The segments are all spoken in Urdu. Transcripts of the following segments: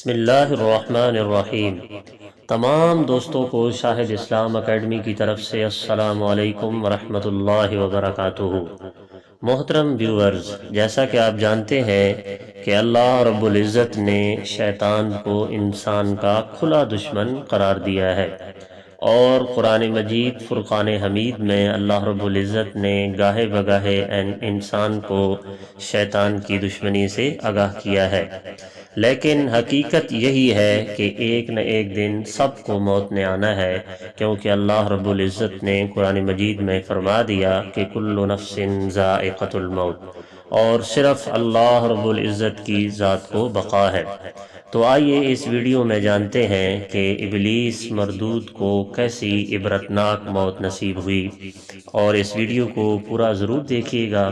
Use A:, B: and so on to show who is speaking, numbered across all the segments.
A: بسم اللہ الرحمن الرحیم۔ تمام دوستوں کو شاہد اسلام اکیڈمی کی طرف سے السلام علیکم ورحمۃ اللہ وبرکاتہ۔ محترم ویورز، جیسا کہ آپ جانتے ہیں کہ اللہ رب العزت نے شیطان کو انسان کا کھلا دشمن قرار دیا ہے، اور قرآن مجید فرقان حمید میں اللہ رب العزت نے گاہے بگاہے انسان کو شیطان کی دشمنی سے آگاہ کیا ہے۔ لیکن حقیقت یہی ہے کہ ایک نہ ایک دن سب کو موت نے آنا ہے، کیونکہ اللہ رب العزت نے قرآن مجید میں فرما دیا کہ کل نفس ذائقۃ الموت، اور صرف اللہ رب العزت کی ذات کو بقا ہے۔ تو آئیے اس ویڈیو میں جانتے ہیں کہ ابلیس مردود کو کیسی عبرتناک موت نصیب ہوئی، اور اس ویڈیو کو پورا ضرور دیکھیے گا،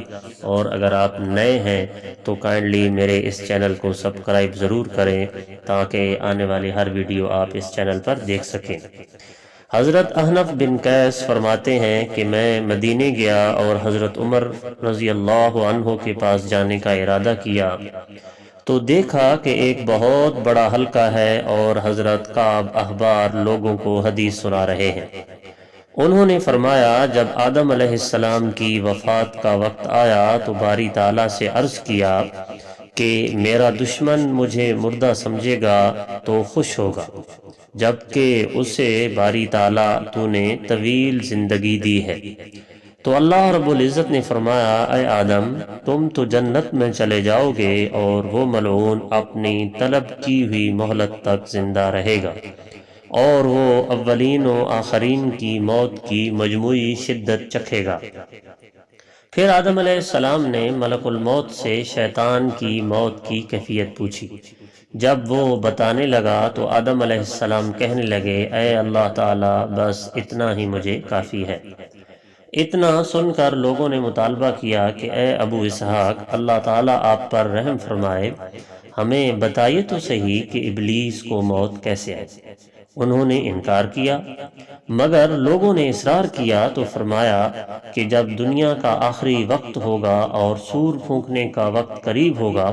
A: اور اگر آپ نئے ہیں تو کائنڈلی میرے اس چینل کو سبسکرائب ضرور کریں تاکہ آنے والی ہر ویڈیو آپ اس چینل پر دیکھ سکیں۔ حضرت احنف بن قیس فرماتے ہیں کہ میں مدینے گیا اور حضرت عمر رضی اللہ عنہ کے پاس جانے کا ارادہ کیا تو دیکھا کہ ایک بہت بڑا حلقہ ہے اور حضرت کعب احبار لوگوں کو حدیث سنا رہے ہیں۔ انہوں نے فرمایا، جب آدم علیہ السلام کی وفات کا وقت آیا تو باری تعالیٰ سے عرض کیا کہ میرا دشمن مجھے مردہ سمجھے گا تو خوش ہوگا، جبکہ اسے باری تعالیٰ تو نے طویل زندگی دی ہے۔ تو اللہ رب العزت نے فرمایا، اے آدم، تم تو جنت میں چلے جاؤ گے اور وہ ملعون اپنی طلب کی ہوئی مہلت تک زندہ رہے گا، اور وہ اولین و آخرین کی موت کی مجموعی شدت چکھے گا۔ پھر آدم علیہ السلام نے ملک الموت سے شیطان کی موت کی کیفیت پوچھی۔ جب وہ بتانے لگا تو آدم علیہ السلام کہنے لگے، اے اللہ تعالیٰ، بس اتنا ہی مجھے کافی ہے۔ اتنا سن کر لوگوں نے مطالبہ کیا کہ اے ابو اسحاق، اللہ تعالیٰ آپ پر رحم فرمائے، ہمیں بتائیے تو صحیح کہ ابلیس کو موت کیسے آئی۔ انہوں نے انکار کیا، مگر لوگوں نے اصرار کیا تو فرمایا کہ جب دنیا کا آخری وقت ہوگا اور سور پھونکنے کا وقت قریب ہوگا،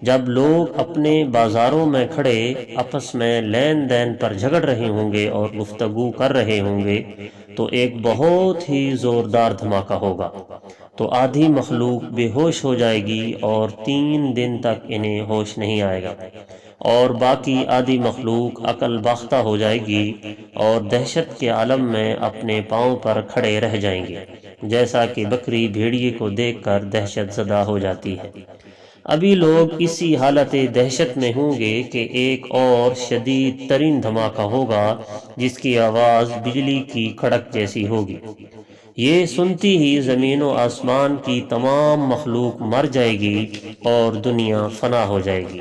A: جب لوگ اپنے بازاروں میں کھڑے آپس میں لین دین پر جھگڑ رہے ہوں گے اور گفتگو کر رہے ہوں گے، تو ایک بہت ہی زوردار دھماکہ ہوگا، تو آدھی مخلوق بے ہوش ہو جائے گی اور 3 دن تک انہیں ہوش نہیں آئے گا، اور باقی آدھی مخلوق عقل باختہ ہو جائے گی اور دہشت کے عالم میں اپنے پاؤں پر کھڑے رہ جائیں گے، جیسا کہ بکری بھیڑیے کو دیکھ کر دہشت زدہ ہو جاتی ہے۔ ابھی لوگ اسی حالت دہشت میں ہوں گے کہ ایک اور شدید ترین دھماکہ ہوگا جس کی آواز بجلی کی کڑک جیسی ہوگی۔ یہ سنتی ہی زمین و آسمان کی تمام مخلوق مر جائے گی اور دنیا فنا ہو جائے گی۔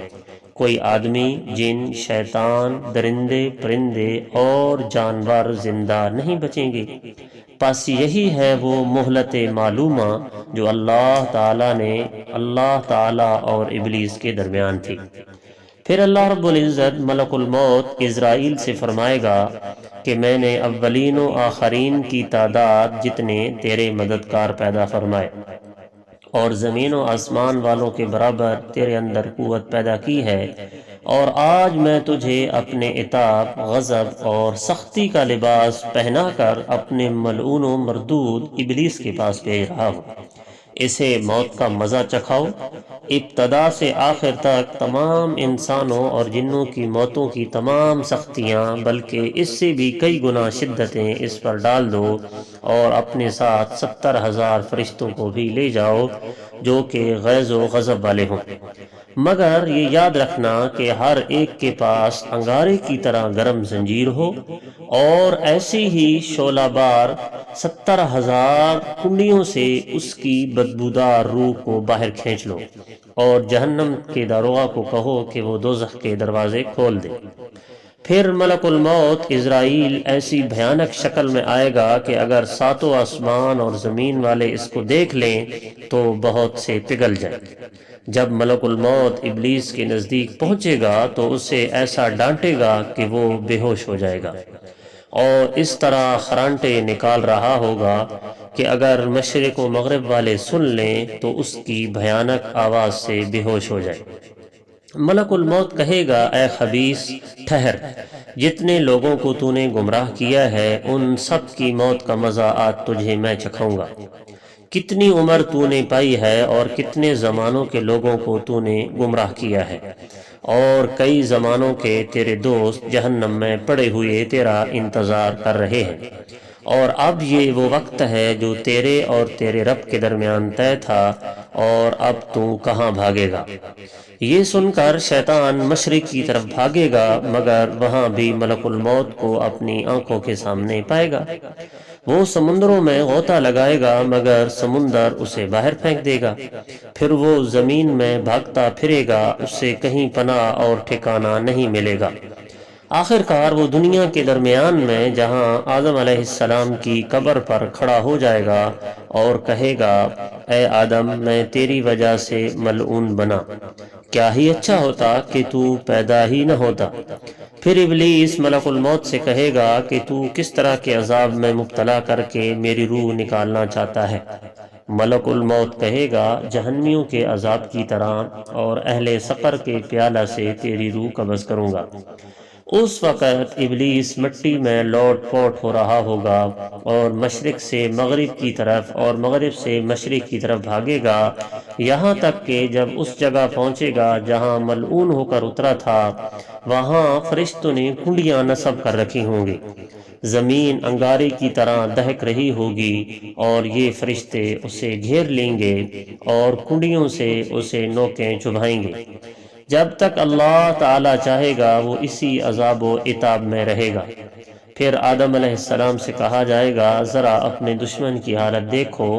A: کوئی آدمی، جن، شیطان، درندے، پرندے اور جانور زندہ نہیں بچیں گے۔ پس یہی ہے وہ مہلت معلومہ جو اللہ تعالیٰ اور ابلیس کے درمیان تھی۔ پھر اللہ رب العزت ملک الموت اسرائیل سے فرمائے گا کہ میں نے اولین و آخرین کی تعداد جتنے تیرے مددگار پیدا فرمائے اور زمین و آسمان والوں کے برابر تیرے اندر قوت پیدا کی ہے، اور آج میں تجھے اپنے عتاب، غضب اور سختی کا لباس پہنا کر اپنے ملعون و مردود ابلیس کے پاس بھیج رہا ہوں۔ اسے موت کا مزہ چکھاؤ۔ ابتدا سے آخر تک تمام انسانوں اور جنوں کی موتوں کی تمام سختیاں، بلکہ اس سے بھی کئی گنا شدتیں اس پر ڈال دو، اور اپنے ساتھ 70,000 فرشتوں کو بھی لے جاؤ جو کہ غیظ و غضب والے ہوں، مگر یہ یاد رکھنا کہ ہر ایک کے پاس انگارے کی طرح گرم زنجیر ہو، اور ایسی ہی شعلہ بار 70,000 کنڈیوں سے اس کی بدبودار روح کو باہر کھینچ لو، اور جہنم کے داروغہ کو کہو کہ وہ دوزخ کے دروازے کھول دے۔ پھر ملک الموت اسرائیل ایسی بھیانک شکل میں آئے گا کہ اگر 7 آسمان اور زمین والے اس کو دیکھ لیں تو بہت سے پگھل جائیں۔ جب ملک الموت ابلیس کے نزدیک پہنچے گا تو اسے ایسا ڈانٹے گا کہ وہ بے ہوش ہو جائے گا، اور اس طرح خرانٹے نکال رہا ہوگا کہ اگر مشرق و مغرب والے سن لیں تو اس کی بھیانک آواز سے بے ہوش ہو جائے۔ ملک الموت کہے گا اے خبیث ٹھہر، جتنے لوگوں کو تو نے گمراہ کیا ہے ان سب کی موت کا مزہ آج تجھے میں چکھاؤں گا۔ کتنی عمر تو نے پائی ہے اور کتنے زمانوں کے لوگوں کو تو نے گمراہ کیا ہے، اور کئی زمانوں کے تیرے دوست جہنم میں پڑے ہوئے تیرا انتظار کر رہے ہیں، اور اب یہ وہ وقت ہے جو تیرے اور تیرے رب کے درمیان طے تھا، اور اب تو کہاں بھاگے گا؟ یہ سن کر شیطان مشرق کی طرف بھاگے گا، مگر وہاں بھی ملک الموت کو اپنی آنکھوں کے سامنے پائے گا۔ وہ سمندروں میں غوطہ لگائے گا مگر سمندر اسے باہر پھینک دے گا، پھر وہ زمین میں بھاگتا پھرے گا، اسے کہیں پناہ اور ٹھکانہ نہیں ملے گا۔ آخر کار وہ دنیا کے درمیان میں جہاں آدم علیہ السلام کی قبر پر کھڑا ہو جائے گا اور کہے گا اے آدم میں تیری وجہ سے ملعون بنا، کیا ہی اچھا ہوتا کہ تو پیدا ہی نہ ہوتا۔ پھر ابلیس ملک الموت سے کہے گا کہ تو کس طرح کے عذاب میں مبتلا کر کے میری روح نکالنا چاہتا ہے؟ ملک الموت کہے گا جہنمیوں کے عذاب کی طرح، اور اہل سقر کے پیالہ سے تیری روح قبض کروں گا۔ اس وقت ابلیس مٹی میں لوٹ پوٹ ہو رہا ہوگا اور مشرق سے مغرب کی طرف اور مغرب سے مشرق کی طرف بھاگے گا، یہاں تک کہ جب اس جگہ پہنچے گا جہاں ملعون ہو کر اترا تھا، وہاں فرشتوں نے کنڈیاں نصب کر رکھی ہوں گی، زمین انگارے کی طرح دہک رہی ہوگی، اور یہ فرشتے اسے گھیر لیں گے اور کنڈیوں سے اسے نوکیں چبھائیں گے۔ جب تک اللہ تعالی چاہے گا وہ اسی عذاب و عتاب میں رہے گا۔ پھر آدم علیہ السلام سے کہا جائے گا ذرا اپنے دشمن کی حالت دیکھو،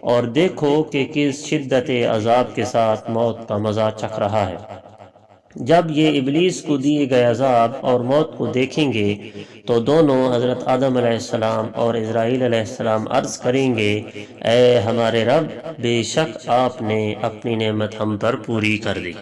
A: اور دیکھو کہ کس شدت عذاب کے ساتھ موت کا مزہ چکھ رہا ہے۔ جب یہ ابلیس کو دیے گئے عذاب اور موت کو دیکھیں گے تو دونوں حضرت آدم علیہ السلام اور اسرائیل علیہ السلام عرض کریں گے اے ہمارے رب، بے شک آپ نے اپنی نعمت ہم پر پوری کر دی۔